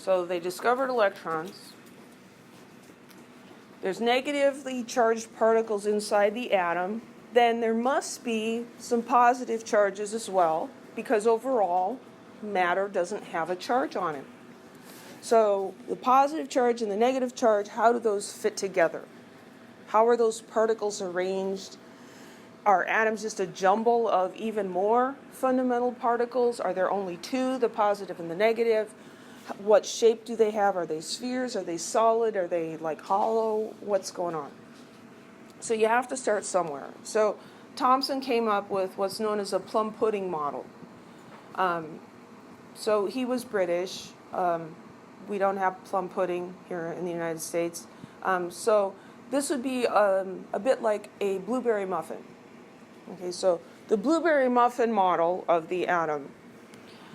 So they discovered electrons. There's negatively charged particles inside the atom. Then there must be some positive charges as well, because overall, matter doesn't have a charge on it. So the positive charge and the negative charge, how do those fit together? How are those particles arranged? Are atoms just a jumble of even more fundamental particles? Are there only two, the positive and the negative? What shape do they have? Are they spheres? Are they solid? Are they like hollow? What's going on? So you have to start somewhere. So Thomson came up with what's known as a plum pudding model. So he was British. We don't have plum pudding here in the United States. So this would be a bit like a blueberry muffin. Okay, so the blueberry muffin model of the atom.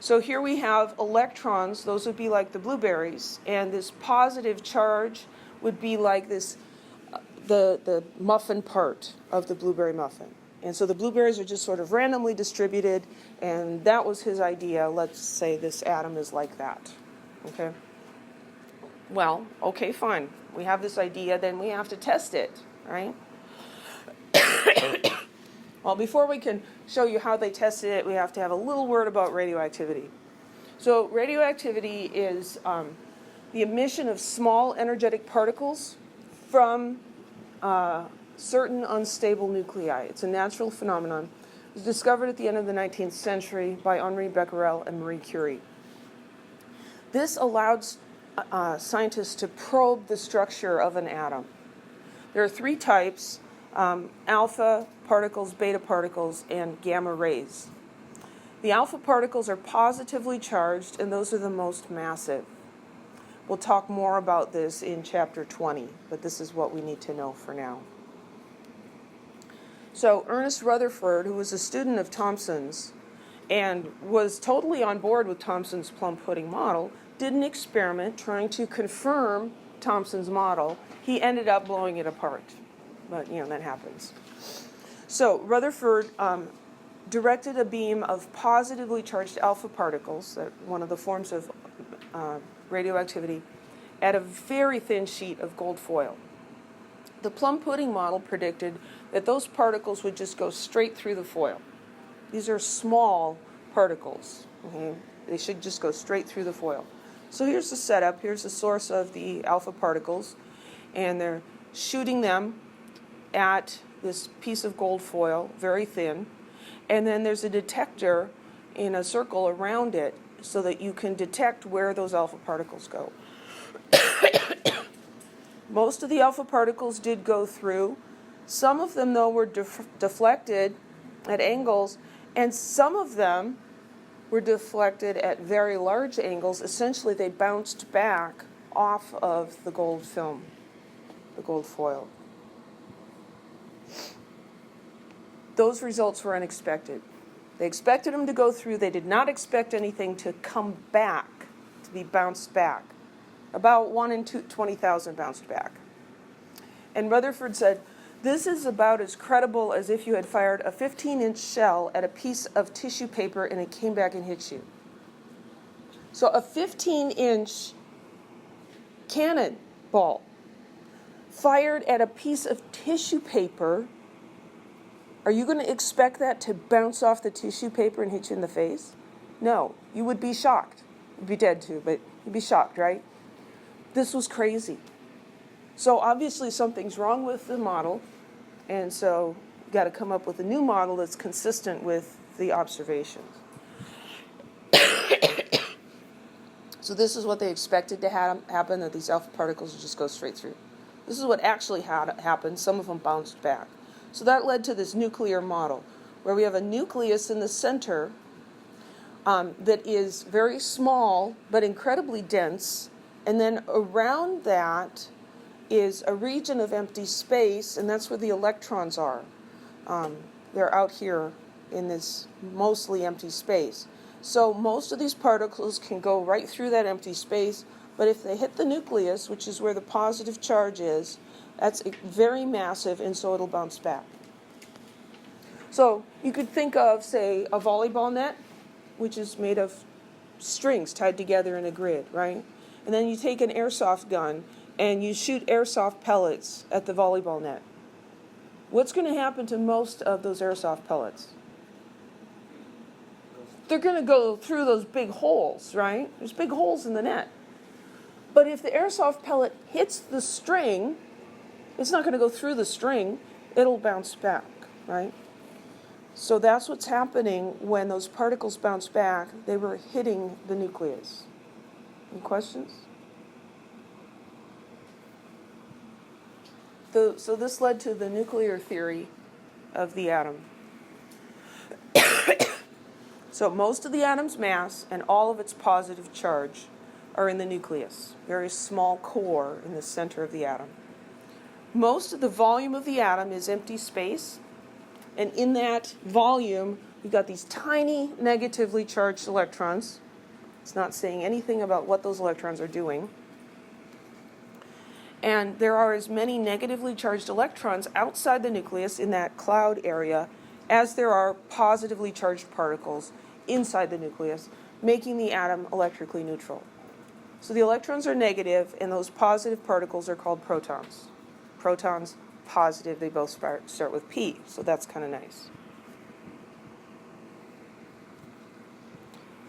So here we have electrons, those would be like the blueberries, and this positive charge would be like this, the muffin part of the blueberry muffin. And so the blueberries are just sort of randomly distributed, and that was his idea. Let's say this atom is like that. Okay? Well, okay, fine. We have this idea, then we have to test it, right? Well, before we can show you how they tested it, we have to have a little word about radioactivity. So radioactivity is the emission of small energetic particles from certain unstable nuclei. It's a natural phenomenon. It was discovered at the end of the 19th century by Henri Becquerel and Marie Curie. This allowed scientists to probe the structure of an atom. There are three types: alpha particles, beta particles, and gamma rays. The alpha particles are positively charged, and those are the most massive. We'll talk more about this in chapter 20, but this is what we need to know for now. So Ernest Rutherford, who was a student of Thomson's and was totally on board with Thomson's plum pudding model, did an experiment trying to confirm Thomson's model. He ended up blowing it apart, but that happens. So Rutherford directed a beam of positively charged alpha particles, one of the forms of radioactivity, at a very thin sheet of gold foil. The plum pudding model predicted that those particles would just go straight through the foil. These are small particles. Okay? They should just go straight through the foil. So here's the setup. Here's the source of the alpha particles, and they're shooting them at this piece of gold foil, very thin, and then there's a detector in a circle around it so that you can detect where those alpha particles go. Most of the alpha particles did go through. Some of them, though, were deflected at angles, and some of them were deflected at very large angles. Essentially, they bounced back off of the gold film, the gold foil. Those results were unexpected. They expected them to go through. They did not expect anything to come back, to be bounced back. About 1 in 20,000 bounced back. And Rutherford said, this is about as credible as if you had fired a 15-inch shell at a piece of tissue paper and it came back and hit you. So a 15-inch cannonball fired at a piece of tissue paper, are you going to expect that to bounce off the tissue paper and hit you in the face? No, you would be shocked. You'd be dead too, but you'd be shocked, right? This was crazy. So obviously something's wrong with the model, and so you've got to come up with a new model that's consistent with the observations. So this is what they expected to happen, that these alpha particles would just go straight through. This is what actually happened. Some of them bounced back. So that led to this nuclear model, where we have a nucleus in the center that is very small but incredibly dense, and then around that is a region of empty space, and that's where the electrons are. They're out here in this mostly empty space. So most of these particles can go right through that empty space, but if they hit the nucleus, which is where the positive charge is, that's very massive, and so it'll bounce back. So you could think of, say, a volleyball net, which is made of strings tied together in a grid, right? and then you take an airsoft gun and you shoot airsoft pellets at the volleyball net. What's going to happen to most of those airsoft pellets? They're going to go through those big holes, right? There's big holes in the net. But if the airsoft pellet hits the string, it's not going to go through the string. It'll bounce back, right? So that's what's happening when those particles bounce back. They were hitting the nucleus. Any questions? So this led to the nuclear theory of the atom. So most of the atom's mass and all of its positive charge are in the nucleus, very small core in the center of the atom. Most of the volume of the atom is empty space, and in that volume, we've got these tiny negatively charged electrons. It's not saying anything about what those electrons are doing. And there are as many negatively charged electrons outside the nucleus in that cloud area as there are positively charged particles inside the nucleus, making the atom electrically neutral. So the electrons are negative, and those positive particles are called protons. Protons, positive, they both start with P, so that's kind of nice.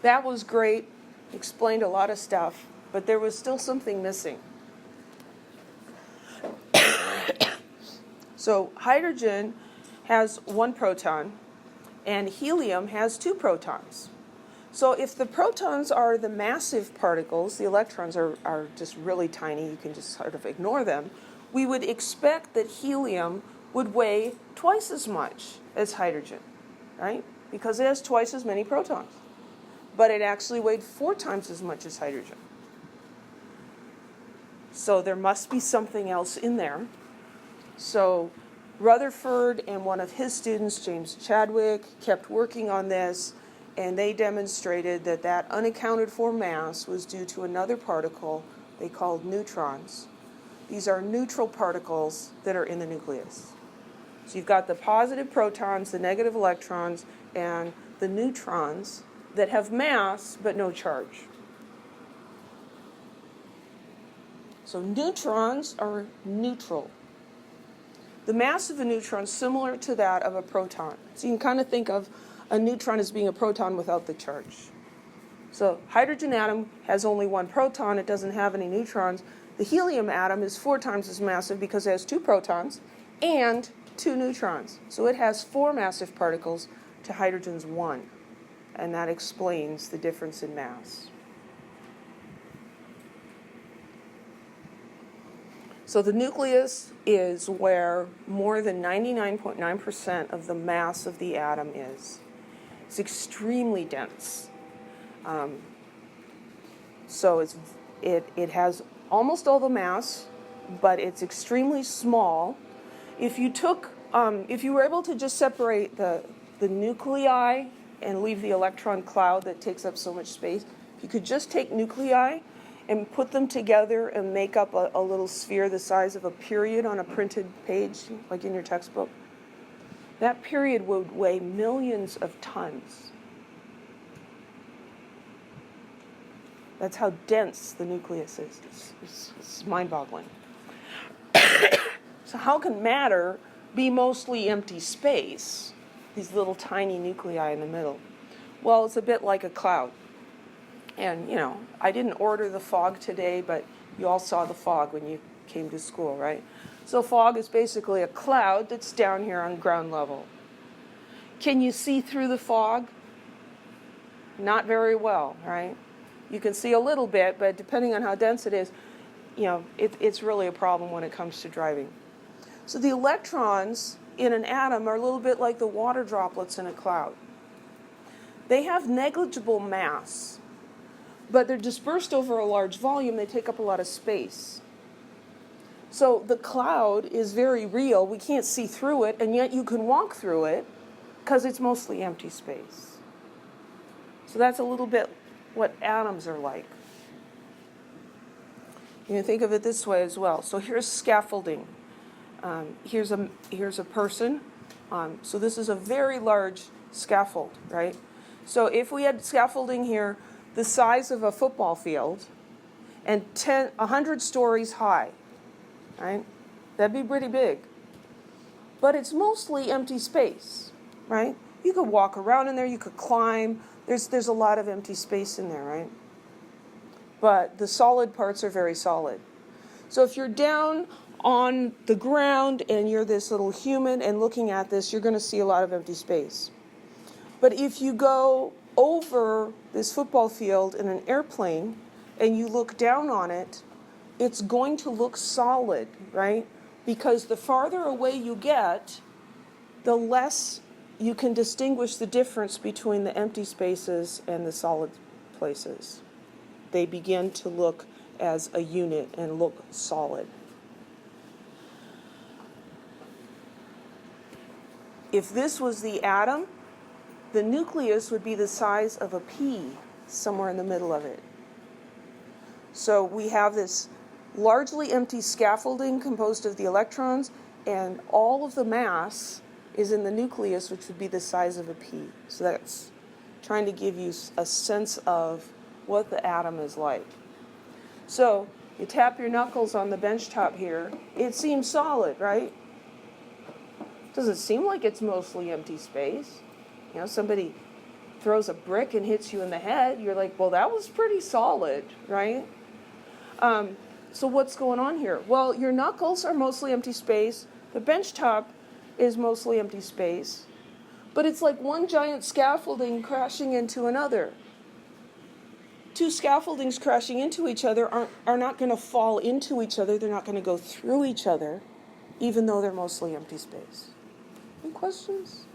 That was great, explained a lot of stuff, but there was still something missing. So hydrogen has one proton, and helium has two protons. So if the protons are the massive particles, the electrons are just really tiny, you can just sort of ignore them, we would expect that helium would weigh twice as much as hydrogen, right? Because it has twice as many protons. But it actually weighed 4 times as much as hydrogen. So there must be something else in there. So Rutherford and one of his students, James Chadwick, kept working on this, and they demonstrated that that unaccounted for mass was due to another particle they called neutrons. These are neutral particles that are in the nucleus. So you've got the positive protons, the negative electrons, and the neutrons that have mass but no charge. So neutrons are neutral. The mass of a neutron is similar to that of a proton. So you can kind of think of a neutron as being a proton without the charge. So hydrogen atom has only one proton. It doesn't have any neutrons. The helium atom is 4 times as massive because it has 2 protons and 2 neutrons. So it has 4 massive particles to hydrogen's 1. And that explains the difference in mass. So the nucleus is where more than 99.9% of the mass of the atom is. It's extremely dense. So it has almost all the mass, but it's extremely small. If you were able to just separate the nuclei and leave the electron cloud that takes up so much space, if you could just take nuclei and put them together and make up a little sphere the size of a period on a printed page, like in your textbook, that period would weigh millions of tons. That's how dense the nucleus is. It's mind-boggling. So how can matter be mostly empty space, these little tiny nuclei in the middle? Well, it's a bit like a cloud. And, I didn't order the fog today, but you all saw the fog when you came to school, right? So fog is basically a cloud that's down here on ground level. Can you see through the fog? Not very well, right? You can see a little bit, but depending on how dense it is, it's really a problem when it comes to driving. So the electrons in an atom are a little bit like the water droplets in a cloud. They have negligible mass, but they're dispersed over a large volume. They take up a lot of space. So the cloud is very real. We can't see through it, and yet you can walk through it because it's mostly empty space. So that's a little bit what atoms are like. You can think of it this way as well. So here's scaffolding. Here's a person. So this is a very large scaffold, right? So if we had scaffolding here the size of a football field, and 100 stories high, right? That'd be pretty big. But it's mostly empty space, right? You could walk around in there, you could climb. There's a lot of empty space in there, right? But the solid parts are very solid. So if you're down on the ground and you're this little human and looking at this, you're going to see a lot of empty space. But if you go over this football field in an airplane and you look down on it, it's going to look solid, right? Because the farther away you get, the less you can distinguish the difference between the empty spaces and the solid places. They begin to look as a unit and look solid. If this was the atom, the nucleus would be the size of a pea, somewhere in the middle of it. So we have this largely empty scaffolding composed of the electrons, and all of the mass is in the nucleus, which would be the size of a pea. So that's trying to give you a sense of what the atom is like. So you tap your knuckles on the bench top here. It seems solid, right? Doesn't seem like it's mostly empty space. You know, somebody throws a brick and hits you in the head. You're like, well, that was pretty solid, right? So what's going on here? Well, your knuckles are mostly empty space. The bench top is mostly empty space. But it's like one giant scaffolding crashing into another. Two scaffoldings crashing into each other are not going to fall into each other. They're not going to go through each other, even though they're mostly empty space. Any questions?